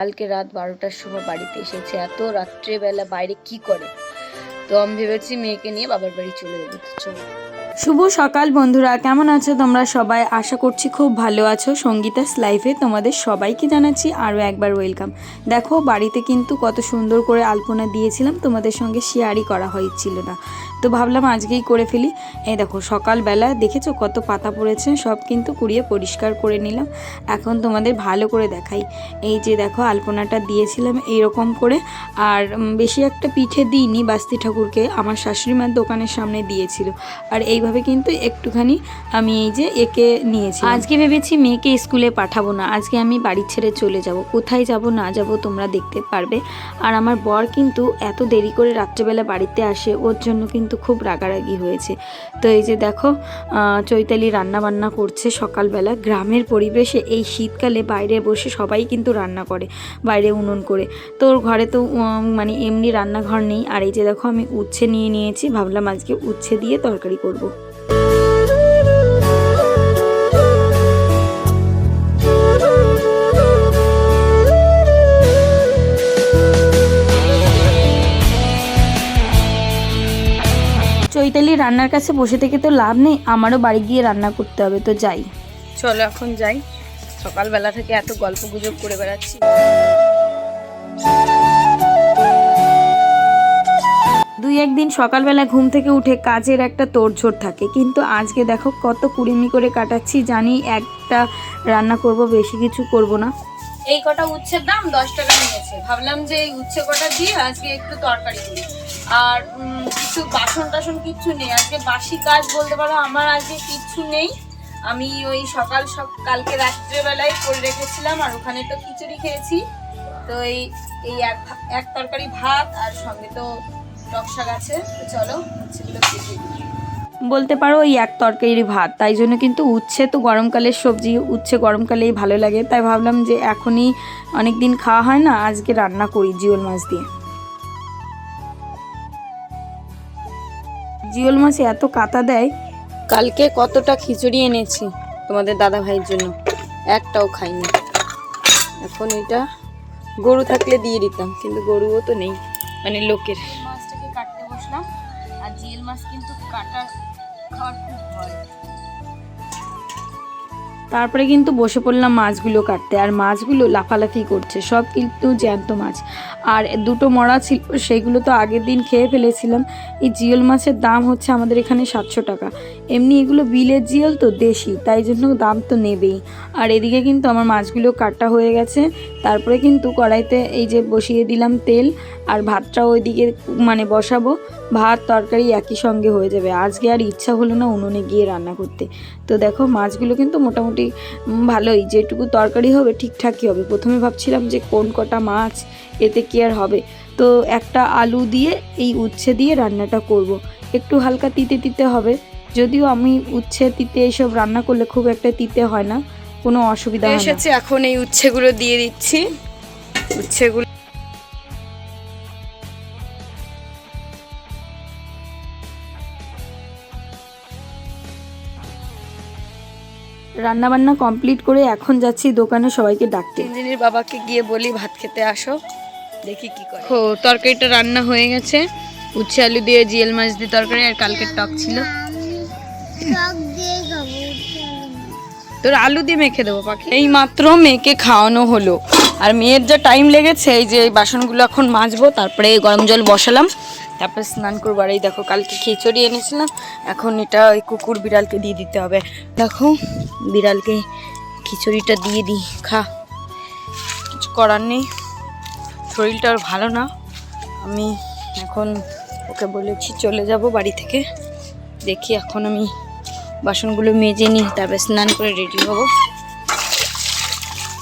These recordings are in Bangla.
কালকে রাত 12টার সময় বাড়িতে এসেছে। এত রাত্রেবেলা বাইরে কি করে? তো আমি ভেবেছি মেয়েকে নিয়ে বাবার বাড়ি চলে যাবো। চলো। শুভ সকাল বন্ধুরা, কেমন আছো তোমরা সবাই? আশা করছি খুব ভালো আছো। সঙ্গীতাস লাইফে তোমাদের সবাইকে জানাচ্ছি আরও একবার ওয়েলকাম। দেখো বাড়িতে কিন্তু কত সুন্দর করে আলপনা দিয়েছিলাম, তোমাদের সঙ্গে শেয়ারই করা হয়েছিল না, তো ভাবলাম আজকেই করে ফেলি। এই দেখো সকালবেলা দেখেছো কত পাতা পড়েছে, সব কিন্তু কুড়িয়ে পরিষ্কার করে নিলাম। এখন তোমাদের ভালো করে দেখাই। এই যে দেখো আলপনাটা দিয়েছিলাম এইরকম করে, আর বেশি একটা পিঠে দিইনি, বাস্তি ঠাকুরকে আমার শাশুড়িমার দোকানের সামনে দিয়েছিল। আর এইভাবে কিন্তু একটুখানি আমি এই যে একে নিয়েছি। আজকে ভেবেছি মেয়েকে স্কুলে পাঠাবো না, আজকে আমি বাড়ি ছেড়ে চলে যাব। কোথায় যাব না যাব তোমরা দেখতে পারবে। আর আমার বর কিন্তু এত দেরি করে রাত্রেবেলা বাড়িতে আসে, ওর জন্য কিন্তু খুব রাগারাগি হয়েছে। তো এই যে দেখো চৈতালি রান্না বান্না করছে সকালবেলা। গ্রামের পরিবেশে এই শীতকালে বাইরে বসে সবাই কিন্তু রান্না করে, বাইরে উনুন করে। তো ওর ঘরে তো মানে এমনি রান্নাঘর নেই। আর এই যে দেখো আমি উচ্ছে নিয়ে নিয়েছি, ভাবলাম আজকে উচ্ছে দিয়ে তরকারি করব। চৈতালি রান্নার কাছে বসে থেকে তো লাভ নেই, আমারও বাড়ি গিয়ে রান্না করতে হবে, তো যাই। চলো এখন যাই। সকালবেলা থেকে এত গল্প গুজব করে বেড়াচ্ছি। দুই একদিন সকালবেলা ঘুম থেকে উঠে কাজের একটা তোড়জোড় থাকে, কিন্তু আজকে দেখো কত কুড়েমি করে কাটাচ্ছি। জানি একটা রান্না করব, বেশি কিছু করব না। এই কটা উচ্ছের দাম 10 টাকা নিয়েছে। ভাবলাম যে এই উচ্ছে কটা দিয়ে আজকে একটু তরকারি করি। আর কিছু বাসন টাসন কিচ্ছু নেই আজকে, বাসি কাজ বলতে পারো আমার আজকে কিচ্ছু নেই। আমি ওই কালকে রাত্রেবেলায় করে রেখেছিলাম, আর ওখানে তো খিচুড়ি খেয়েছি। তো এই এক তরকারি ভাত, আর সঙ্গে তো টক শাক আছে। তো চলো উচ্ছেগুলো কেটে দিই। বলতে পারো ওই এক তরকারি ভাত, তাই জন্য কিন্তু উচ্ছে তো গরমকালের সবজি, উচ্ছে গরমকালেই ভালো লাগে, তাই ভাবলাম যে এখনই অনেক দিন খাওয়া হয় না, আজকে রান্না করি জিওল মাছ দিয়ে। জিওল মাছে এত কাঁটা দেয়। কালকে কতটা খিচুড়ি এনেছি তোমাদের দাদা ভাইয়ের জন্য, একটাও খাইনি। এখন এটা গরু থাকলে দিয়ে দিতাম, কিন্তু গরুও তো নেই, মানে লোকের। মাছটাকে কাটতে বসলাম, আর জিএল মাছ কিন্তু কাটা খাওয়ার খুব ভয়। তারপরে কিন্তু বসে পড়লাম মাছগুলো কাটতে, আর মাছগুলো লাফালাফি করছে, সব কিন্তু জ্যান্ত মাছ। আর দুটো মরা ছিল, সেইগুলো তো আগের দিন খেয়ে ফেলেছিলাম। এই জিওল মাছের দাম হচ্ছে আমাদের এখানে 700 টাকা। এমনি এগুলো বিলের জিওল তো, দেশি, তাই জন্য দাম তো নেবেই। আর এদিকে কিন্তু আমার মাছগুলো কাটা হয়ে গেছে। তারপরে কিন্তু কড়াইতে এই যে বসিয়ে দিলাম তেল, আর ভাতটাও ওইদিকে মানে বসাবো। ভাত তরকারি একই সঙ্গে হয়ে যাবে। আজকে আর ইচ্ছা হলো না উনুনে গিয়ে রান্না করতে। তো দেখো মাছগুলো কিন্তু মোটামুটি ভালোই, যেটুকু তরকারি হবে ঠিকঠাকই হবে। প্রথমে ভাবছিলাম যে কোন কটা মাছ, এতে কি আর হবে। তো একটা আলু দিয়ে এই উচ্ছে দিয়ে রান্নাটা করব। একটু হালকা তিতে তিতে হবে, যদিও আমি উচ্ছে তিতে এইসব রান্না করলে খুব একটা তিতে হয় না, কোনো অসুবিধা হয় না। এসেছে, এখন এই উচ্ছেগুলো দিয়ে দিচ্ছি। উচ্ছেগুলো রান্নাবান্না কমপ্লিট করে এখন যাচ্ছি দোকানে সবাইকে ডাকতে। ইঞ্জিনির বাবাকে গিয়ে বলি ভাত খেতে আসো, দেখি কি করে। ও তরকারিটা রান্না হয়ে গেছে, উচ্ছে আলু দিয়ে জিএল মাছ দিয়ে তরকারি, আর কালকের টক ছিল। তোর আলু দিয়ে মেখে দেবো পাখি। এই মাত্র মেয়েকে খাওয়ানো হলো, আর মেয়ের যা টাইম লেগেছে। এই যে এই বাসনগুলো এখন মাজবো, তারপরে গরম জল বসালাম, তারপরে স্নান করবো। আর এই দেখো কালকে খিচুড়ি এনেছিলাম, এখন এটা ওই কুকুর বিড়ালকে দিয়ে দিতে হবে। দেখো বিড়ালকে খিচুড়িটা দিয়ে দিই, খা, কিছু করার নেই, শরীরটা আর ভালো না। আমি এখন ওকে বলেছি চলে যাব বাড়ি থেকে। দেখি এখন আমি বাসনগুলো মেজে নিই, তারপরে স্নান করে রেডি হব।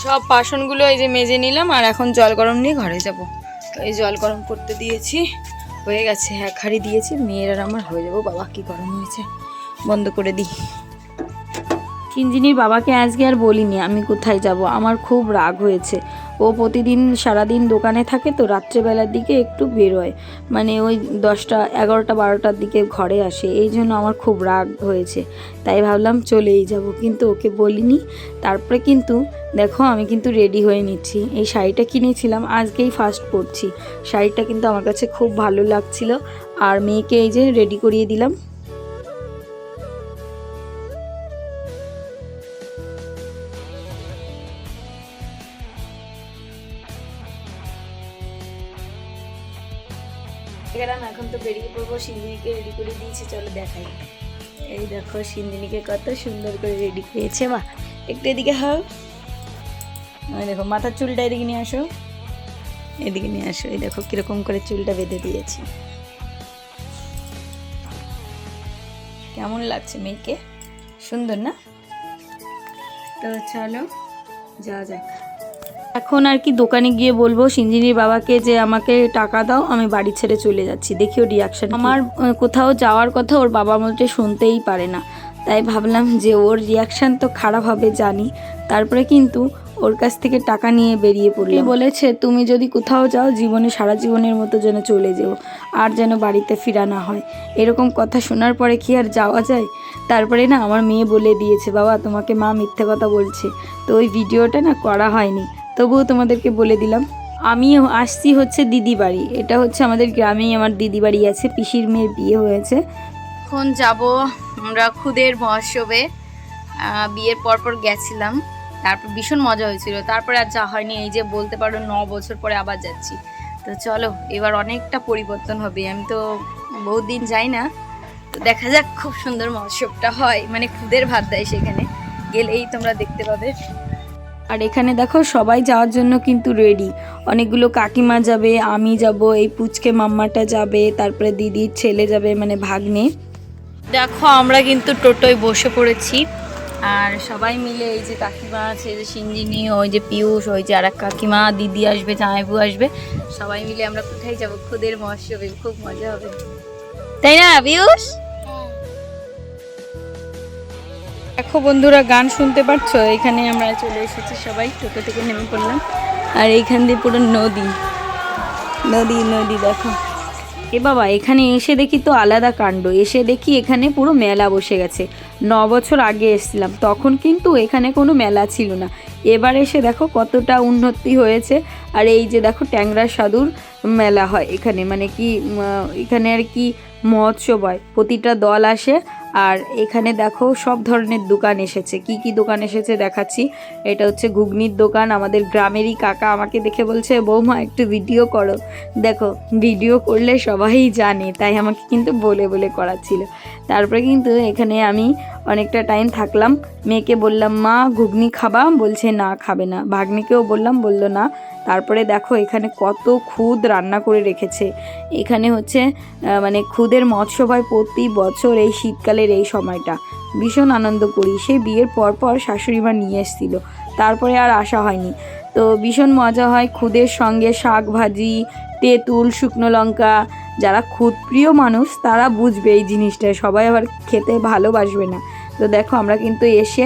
সব বাসনগুলো এই যে মেজে নিলাম, আর এখন জল গরম নিয়ে ঘরে যাব। এই জল গরম করতে দিয়েছি, হয়ে গেছে, 1 হাঁড়ি দিয়েছি, মেয়ের আর আমার হয়ে যাবো। বাবা কি গরম হয়েছে, বন্ধ করে দিই। চিনজিনির বাবাকে আজকে আর বলিনি আমি কোথায় যাব, আমার খুব রাগ হয়েছে। ও ও প্রতিদিন সারাদিন দোকানে থাকে, তো রাত্রেবেলার দিকে একটু বেরোয়, মানে ওই 10টা 11টা 12টার দিকে ঘরে আসে। এই জন্য আমার খুব রাগ হয়েছে, তাই ভাবলাম চলেই যাব, কিন্তু ওকে বলিনি। তারপরে কিন্তু দেখো আমি কিন্তু রেডি হয়ে নিচ্ছি। এই শাড়িটা কিনেছিলাম, আজকেই ফার্স্ট পরছি। শাড়িটা কিন্তু আমার কাছে খুব ভালো লাগছিল। আর মেয়েকে এই যে রেডি করিয়ে দিলাম। এখন তো বেরিয়ে পড়বো, সিন্দিনিকে রেডি করে দিয়েছি, চলো দেখাই। এই দেখো সিন্দিনিকে কত সুন্দর করে রেডি করেছে। মা একটু এদিকে হও, ওই দেখো মাথার চুলটা এদিকে নিয়ে আসো, এদিকে নিয়ে আসো। এই দেখো কিরকম করে চুলটা বেঁধে দিয়েছি। কেমন লাগছে মেয়েকে? সুন্দর না? তো চলো যাওয়া যাক। এখন আর কি দোকানে গিয়ে বলবো সিঞ্জিনির বাবাকে যে আমাকে টাকা দাও, আমি বাড়ি ছেড়ে চলে যাচ্ছি। দেখিও রিয়াকশন। আমার কোথাও যাওয়ার কথা ওর বাবা বলতে শুনতেই পারে না, তাই ভাবলাম যে ওর রিয়াকশান তো খারাপ হবে জানি, তারপরে কিন্তু ওর কাছ থেকে টাকা নিয়ে বেরিয়ে পড়লাম। বলেছে তুমি যদি কোথাও যাও জীবনে সারা জীবনের মতো যেন চলে যেও, আর যেন বাড়িতে ফিরা না হয়। এরকম কথা শোনার পরে কি আর যাওয়া যায়? তারপরে না আমার মেয়ে বলে দিয়েছে, বাবা তোমাকে মা মিথ্যে কথা বলছে। তো ওই ভিডিওটা না করা হয়নি, তবুও তোমাদেরকে বলে দিলাম। আমি আসছি হচ্ছে দিদি বাড়ি, এটা হচ্ছে আমাদের গ্রামেই আমার দিদি বাড়ি আছে, পিসির মেয়ের বিয়ে হয়েছে। এখন যাব আমরা খুদের মহোৎসবে। বিয়ের পরপর গেছিলাম, তারপর ভীষণ মজা হয়েছিল, তারপরে আর যা হয়নি। এই যে বলতে পারো 9 বছর পরে আবার যাচ্ছি। তো চলো এবার অনেকটা পরিবর্তন হবে, আমি তো বহুত দিন যাই না, তো দেখা যাক। খুব সুন্দর মহোৎসবটা হয়, মানে খুদের ভাত দেয়, সেখানে গেলেই তোমরা দেখতে পাবে। আর এখানে দেখো সবাই যাওয়ার জন্য কিন্তু রেডি। অনেকগুলো কাকিমা যাবে, আমি যাব, এই পুচকে মাম্মাটা যাবে, তারপরে দিদির ছেলে যাবে, মানে ভাগ্নে। দেখো আমরা কিন্তু টোটোয় বসে পড়েছি, আর সবাই মিলে এই যে কাকিমা আছে, এই যে সিঞ্জিনি, ওই যে পিয়ুষ, ওই যে আর এক কাকিমা, দিদি আসবে, জামাইবু আসবে, সবাই মিলে আমরা কোথায় যাব? খুদের মহোৎসবে। খুব মজা হবে, তাই না পিয়ুষ? দেখো বন্ধুরা গান শুনতে পাচ্ছ, এখানে আমরা চলে এসেছি, সবাই টোটো থেকে নেমে পড়লাম। আর এইখান দিয়ে পুরো নদী নদী নদী দেখো। এ বাবা, এখানে এসে দেখি তো আলাদা কাণ্ড। এসে দেখি এখানে পুরো মেলা বসে গেছে। 9 বছর আগে এসেছিলাম, তখন কিন্তু এখানে কোনো মেলা ছিল না। এবার এসে দেখো কতটা উন্নতি হয়েছে। আর এই যে দেখো ট্যাংরা সাধুর মেলা হয় এখানে, মানে কি এখানে আর কি মহোৎসব হয়, প্রতিটা দল আসে। আর এখানে দেখো সব ধরনের দোকান এসেছে। কি কি দোকান এসেছে দেখাচ্ছি। এটা হচ্ছে ঘুগনির দোকান, আমাদের গ্রামেরই কাকা আমাকে দেখে বলছে বৌমা একটু ভিডিও করো। দেখো ভিডিও করলে সবাই জানে, তাই আমাকে কিন্তু বলে বলে করাচ্ছিল। তারপরে কিন্তু এখানে আমি অনেকটা টাইম থাকলাম। মেয়েকে বললাম মা ঘুগনি খাবা, বলছে না খাবে না। ভাগ্নিকেও বললাম, বললো না। তারপরে দেখো এখানে কত খুদ রান্না করে রেখেছে। এখানে হচ্ছে মানে খুদের মহোৎসব হয় প্রতি বছর এই শীতকালের এই সময়টা। ভীষণ আনন্দ করি। সেই বিয়ের পর শাশুড়ি মা নিয়ে এসেছিলো, তারপরে আর আসা হয়নি। তো ভীষণ মজা হয়। খুদের সঙ্গে শাক ভাজি, তেঁতুল, শুকনো লঙ্কা। যারা খুদ প্রিয় মানুষ তারা বুঝবে এই জিনিসটা, সবাই আবার খেতে ভালোবাসবে না। তো দেখো আমরা কিন্তু এসে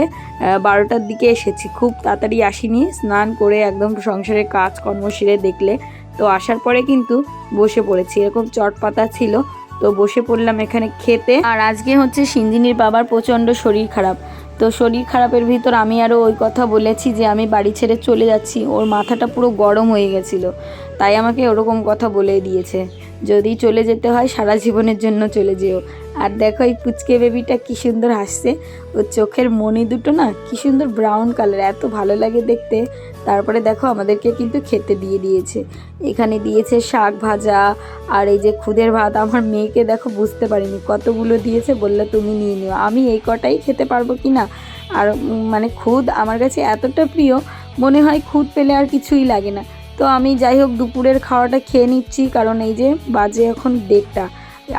12টার দিকে এসেছি, খুব তাড়াতাড়ি আসিনি। স্নান করে একদম সংসারের কাজকর্ম সেরে দেখলে তো আসার পরে কিন্তু বসে পড়েছি। এরকম চটপাতা ছিল, তো বসে পড়লাম এখানে খেতে। আর আজকে হচ্ছে সিঞ্জিনির বাবার প্রচণ্ড শরীর খারাপ। তো শরীর খারাপের ভিতর আমি আরও ওই কথা বলেছি যে আমি বাড়ি ছেড়ে চলে যাচ্ছি। ওর মাথাটা পুরো গরম হয়ে গেছিলো, তাই আমাকে ওরকম কথা বলে দিয়েছে, যদি চলে যেতে হয় সারা জীবনের জন্য চলে যেও। আর দেখো এই পুচকে বেবিটা কি সুন্দর হাসছে, ওর চোখের মণি দুটো না কি সুন্দর ব্রাউন কালার, এত ভালো লাগে দেখতে। তারপরে দেখো আমাদেরকে কিন্তু খেতে দিয়ে দিয়েছে। এখানে দিয়েছে শাক ভাজা আর এই যে খুদের ভাত। আমার মেয়েকে দেখো বুঝতে পারিনি কতগুলো দিয়েছে, বললে তুমি নিয়ে নিও। আমি এই কটাই খেতে পারবো কি না। আর মানে খুদ আমার কাছে এতটা প্রিয়, মনে হয় খুদ পেলে আর কিছুই লাগে না। তো আমি যাই হোক দুপুরের খাওয়াটা খেয়ে নিচ্ছি, কারণ এই যে বাজে এখন 1:30,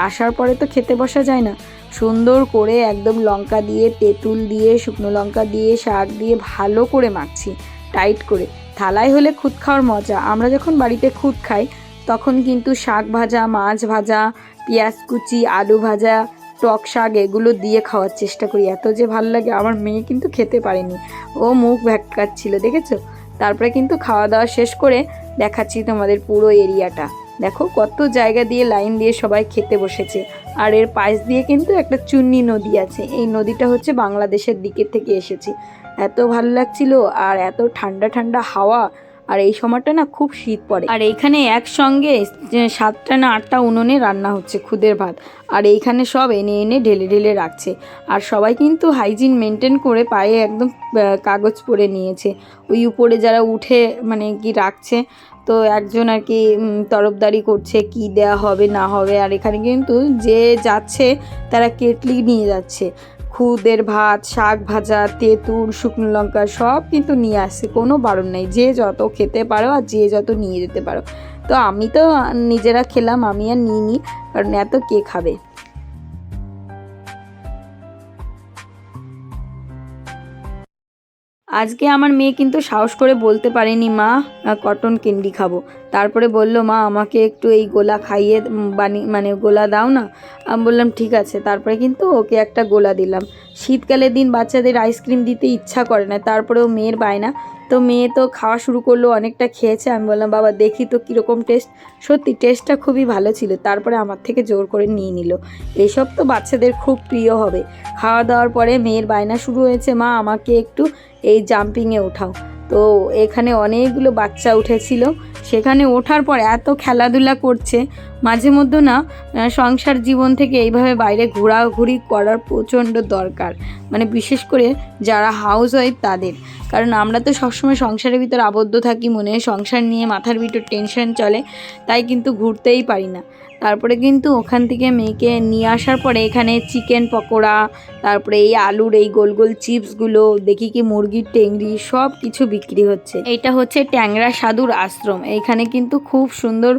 আসার পরে তো খেতে বসা যায় না। সুন্দর করে একদম লঙ্কা দিয়ে, তেঁতুল দিয়ে, শুকনো লঙ্কা দিয়ে, শাক দিয়ে ভালো করে মাখছি টাইট করে। থালায় হলে খুদ খাওয়ার মজা। আমরা যখন বাড়িতে খুদ খাই তখন কিন্তু শাক ভাজা, মাছ ভাজা, পেঁয়াজ কুচি, আলু ভাজা, টক শাক এগুলো দিয়ে খাওয়ার চেষ্টা করি, এত যে ভালো লাগে। আমার মেয়ে কিন্তু খেতে পারেনি, ও মুখ ভ্যাটকাচ্ছিল দেখেছো। তারপরে কিন্তু খাওয়া দাওয়া শেষ করে দেখাচ্ছি তোমাদের পুরো এরিয়াটা। দেখো কত জায়গা দিয়ে লাইন দিয়ে সবাই খেতে বসেছে। আর এর পাশ দিয়ে কিন্তু একটা চুন্নি নদী আছে, এই নদীটা হচ্ছে বাংলাদেশের দিকের থেকে এসেছে। এত ভালো লাগছিল আর এত ঠান্ডা ঠান্ডা হাওয়া। আর এই সময়টা না খুব শীত পড়ে। আর এইখানে একসঙ্গে 7টা না 8টা উনুনে রান্না হচ্ছে খুদের ভাত। আর এইখানে সব এনে এনে ঢেলে ঢেলে রাখছে। আর সবাই কিন্তু হাইজিন মেনটেন করে পায়ে একদম কাগজ পরে নিয়েছে। ওই উপরে যারা উঠে মানে কি রাখছে, তো একজন আর কি তরফদারি করছে কি দেয়া হবে না হবে। আর এখানে কিন্তু যে যাচ্ছে তারা কেটলি নিয়ে যাচ্ছে, খুদের ভাত, শাক ভাজা, তেঁতুল, শুকনো লঙ্কা সব কিন্তু নিয়ে আসছে, কোনো বারণ নেই, যে যত খেতে পারো আর যে যত নিয়ে যেতে পারো। তো আমি তো নিজেরা খেলাম, আমি আর নিইনি, কারণ এত কে খাবে। আজকে আমার মেয়ে কিন্তু সাহস করে বলতে পারেনি মা কটন ক্যান্ডি খাবো। তারপরে বলল মা আমাকে একটু এই গোলা খাইয়ে মানে গোলা দাও না। আমি বললাম ঠিক আছে। তারপরে কিন্তু ওকে একটা গোলা দিলাম। শীতকালের দিন বাচ্চাদের আইসক্রিম দিতে ইচ্ছা করে না, তারপরেও মেয়ের বায়না। তো মেয়ে তো খাওয়া শুরু করলো, অনেকটা খেয়েছে। আমি বললাম বাবা দেখি তো কীরকম টেস্ট। সত্যি টেস্টটা খুবই ভালো ছিল। তারপরে আমার থেকে জোর করে নিয়ে নিল। এইসব তো বাচ্চাদের খুব প্রিয় হবে। খাওয়া দাওয়ার পরে মেয়ের বায়না শুরু হয়েছে মা আমাকে একটু এই জাম্পিংয়ে ওঠাও। তো এখানে অনেকগুলো বাচ্চা উঠেছিল, সেখানে ওঠার পর এত খেলাধুলা করছে। মাঝে মধ্যে না সংসার জীবন থেকে এইভাবে বাইরে ঘোরাঘুরি করার প্রচণ্ড দরকার, মানে বিশেষ করে যারা হাউস ওয়াইফ তাদের। কারণ আমরা তো সবসময় সংসারের ভিতর আবদ্ধ থাকি, মনে হয় সংসার নিয়ে মাথার ভিতর টেনশন চলে, তাই কিন্তু ঘুরতেই পারি না। তারপরে কিন্তু ওখান থেকে মেয়েকে নিয়ে আসার পরে এখানে চিকেন পকোড়া, তারপরে এই আলুর এই গোল গোল চিপসগুলো, দেখি কি মুরগির টেংরি সব কিছু বিক্রি হচ্ছে। এইটা হচ্ছে ট্যাংরা সাধুর আশ্রম। এইখানে কিন্তু খুব সুন্দর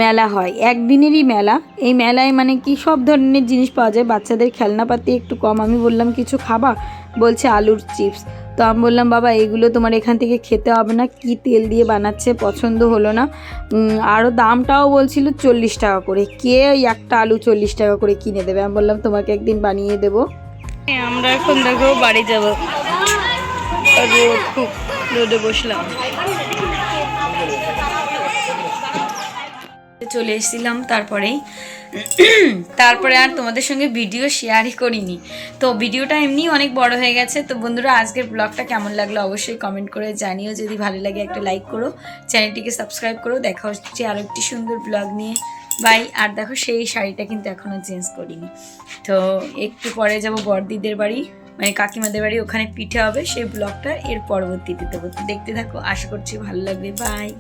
মেলা হয়, একদিনেরই মেলা। এই মেলায় মানে কি সব ধরনের জিনিস পাওয়া যায়, বাচ্চাদের খেলনাপাতি একটু কম। আমি বললাম কিছু খাবা, বলছে আলুর চিপস। তো আমি বললাম বাবা এগুলো তোমার এখান থেকে খেতে হবে না, কি তেল দিয়ে বানাচ্ছে পছন্দ হলো না। আরও দামটাও বলছিল 40 টাকা করে, কে ওই একটা আলু 40 টাকা করে কিনে দেবে। আমি বললাম তোমাকে একদিন বানিয়ে দেবো। আমরা এখন দেখো বাড়ি যাবো, রোদ খুব, রোদে বসলাম। চলে এসেছিলাম তারপরে আর তোমাদের সঙ্গে ভিডিও শেয়ারই করিনি। তো ভিডিওটা এমনি অনেক বড় হয়ে গেছে। তো বন্ধুরা আজকের ব্লগটা কেমন লাগলো অবশ্যই কমেন্ট করে জানিও। যদি ভালো লাগে একটা লাইক করো, চ্যানেলটিকে সাবস্ক্রাইব করো। দেখা হচ্ছে আরও একটি সুন্দর ব্লগ নিয়ে। বাই। আর দেখো সেই শাড়িটা কিন্তু এখনও চেঞ্জ করিনি। তো একটু পরে যাব বড়দিদের বাড়ি, মানে কাকিমাদের বাড়ি, ওখানে পিঠে হবে। সেই ব্লগটা এর পরবর্তীতে দেবো। দেখতে থাকো, আশা করছি ভালো লাগবে। বাই।